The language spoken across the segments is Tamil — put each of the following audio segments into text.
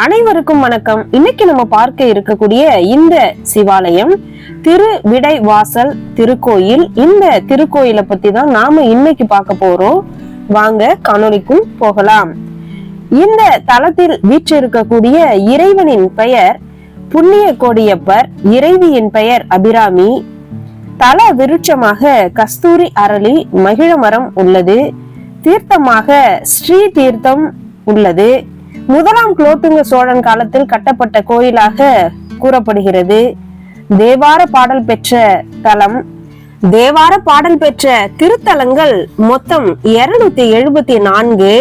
அனைவருக்கும் வணக்கம். இன்னைக்கு நம்ம பார்க்க இருக்கக்கூடிய இந்த சிவாலயம் திருவிடைவாசல் திருக்கோயில். இந்த திருக்கோயிலை பத்தி தான் நாம இன்னைக்கு பார்க்க போறோம். வாங்க காணொளிக்கும் போகலாம். இந்த தலத்தில் வீற்றிருக்கக்கூடிய இறைவனின் பெயர் புண்ணிய கோடியப்பர், இறைவியின் பெயர் அபிராமி. தல விருட்சமாக கஸ்தூரி அரளி மகிழ மரம் உள்ளது. தீர்த்தமாக ஸ்ரீ தீர்த்தம் உள்ளது. முதலாம் குலோத்துங்க சோழன் காலத்தில் கட்டப்பட்ட கோயிலாக கூறப்படுகிறது. தேவார பாடல் பெற்ற தலம். தேவார பாடல் பெற்ற திருத்தலங்கள் மொத்தம் 274.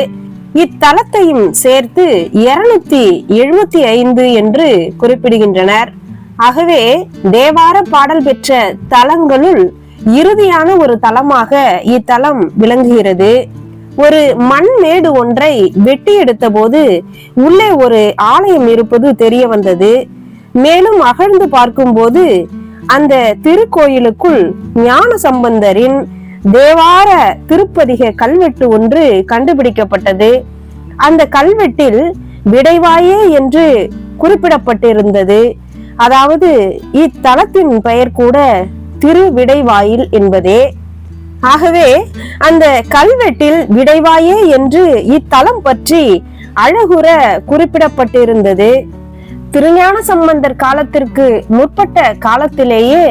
இத்தலத்தையும் சேர்த்து 275 என்று குறிப்பிடுகின்றனர். ஆகவே தேவார பாடல் பெற்ற தலங்களுள் இறுதியான ஒரு தலமாக இத்தலம் விளங்குகிறது. ஒரு மண் மேடு ஒன்றை வெட்டி எடுத்த போது உள்ளே ஒரு ஆலயம் இருப்பது தெரிய வந்தது. மேலும் அகழ்ந்து பார்க்கும் போது அந்த திருக்கோயிலுக்குள் ஞான சம்பந்தரின் தேவார திருப்பதிக கல்வெட்டு ஒன்று கண்டுபிடிக்கப்பட்டது. அந்த கல்வெட்டில் விடைவாயே என்று குறிப்பிடப்பட்டிருந்தது. அதாவது இத்தலத்தின் பெயர் கூட திருவிடைவாயில் என்பதே. ஆகவே அந்த கல்வெட்டில் விடைவாயே என்று இத்தலம் பற்றி அழகுற குறிப்பிடப்பட்டிருந்தது. திருஞான சம்பந்தர் காலத்திற்கு முற்பட்ட காலத்திலேயே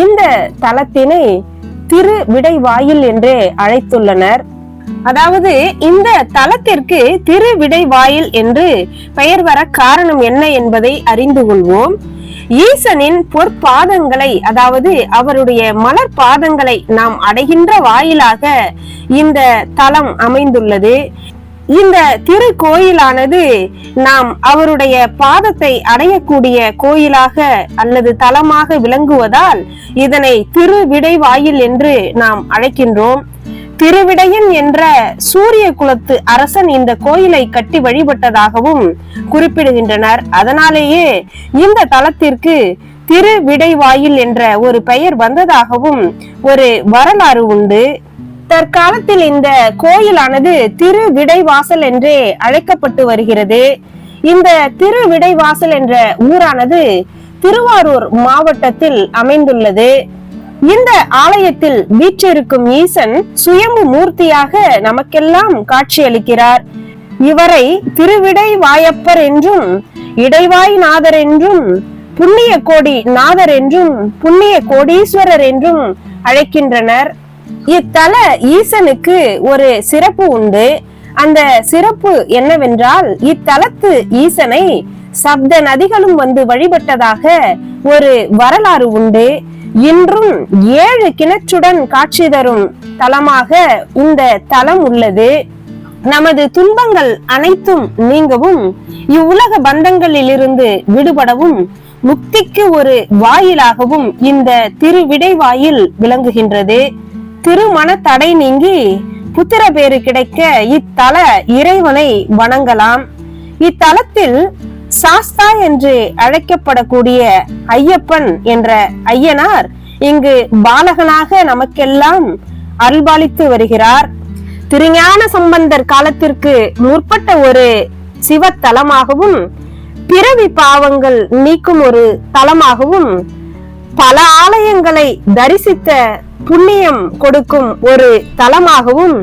இந்த தலத்தினை திருவிடைவாயில் என்றே அழைத்துள்ளனர். அதாவது இந்த தலத்திற்கு திருவிடைவாயில் என்று பெயர் வர காரணம் என்ன என்பதை அறிந்து கொள்வோம். ஈசனின் பொற்பாதங்களை, அதாவது அவருடைய மலர் பாதங்களை நாம் அடைகின்ற வாயிலாக இந்த தலம் அமைந்துள்ளது. இந்த திருக்கோயிலானது நாம் அவருடைய பாதத்தை அடையக்கூடிய கோயிலாக அல்லது தலமாக விளங்குவதால் இதனை திருவிடைவாயில் என்று நாம் அழைக்கின்றோம். திருவிடையன் என்ற சூரிய குலத்து அரசன் இந்த கோயிலை கட்டி வழிபட்டதாகவும் குறிப்பிடுகின்றனர். அதனாலேயே இந்த தலத்திற்கு திருவிடைவாயில் என்ற ஒரு பெயர் வந்ததாகவும் ஒரு வரலாறு உண்டு. தற்காலத்தில் இந்த கோயிலானது திருவிடைவாசல் என்றே அழைக்கப்பட்டு வருகிறது. இந்த திருவிடைவாசல் என்ற ஊரானது திருவாரூர் மாவட்டத்தில் அமைந்துள்ளது. இந்த ஆலயத்தில் வீற்றிருக்கும் ஈசன் சுயம்பு மூர்த்தியாக நமக்கெல்லாம் காட்சியளிக்கிறார். இவரை திருவிடைவாயப்பர் என்றும், இடைவாய் நாதர் என்றும், புண்ணிய கோடி நாதர் என்றும், புண்ணிய கோடீஸ்வரர் என்றும் அழைக்கின்றனர். இத்தல ஈசனுக்கு ஒரு சிறப்பு உண்டு. அந்த சிறப்பு என்னவென்றால், இத்தலத்து ஈசனை சப்த நதிகளும் வந்து வழிபட்டதாக ஒரு வரலாறு உண்டு. இன்றும் 7 கிணற்றுடன் காட்சி தரும் தலமாக இந்த தலம் உள்ளது. நமது துன்பங்கள் அனைத்தும் நீங்கவும், இவ்வுலக பந்தங்களிலிருந்து விடுபடவும், முக்திக்கு ஒரு வாயிலாகவும் இந்த திருவிடைவாயில் விளங்குகின்றது. திருமண தடை நீங்கி புத்திர பேறு கிடைக்க இத்தல இறைவனை வணங்கலாம். இத்தலத்தில் சாஸ்தா என்று அழைக்கப்படக்கூடிய ஐயப்பன் என்ற ஐயனார் இங்கு பாலகனாக நமக்கெல்லாம் அருள்பாலித்து வருகிறார். திருஞான சம்பந்தர் காலத்திற்கு முற்பட்ட ஒரு சிவத்தலமாகவும், பிறவி பாவங்கள் நீக்கும் ஒரு தலமாகவும், பல ஆலயங்களை தரிசித்த புண்ணியம் கொடுக்கும் ஒரு தலமாகவும்,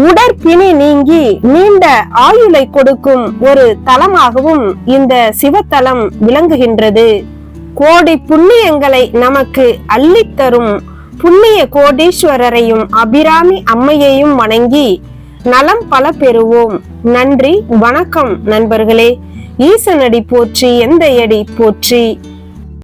உடற்பிணி நீங்கி நீண்ட ஆயுளை கொடுக்கும் ஒரு தலமாகவும் இந்த சிவத்தலம் விளங்குகின்றது. கோடி புண்ணியங்களை நமக்கு அள்ளித்தரும் புண்ணிய கோடீஸ்வரரையும் அபிராமி அம்மையையும் வணங்கி நலம் பல பெறுவோம். நன்றி, வணக்கம் நண்பர்களே. ஈசனடி போற்றி, எந்தையடி போற்றி.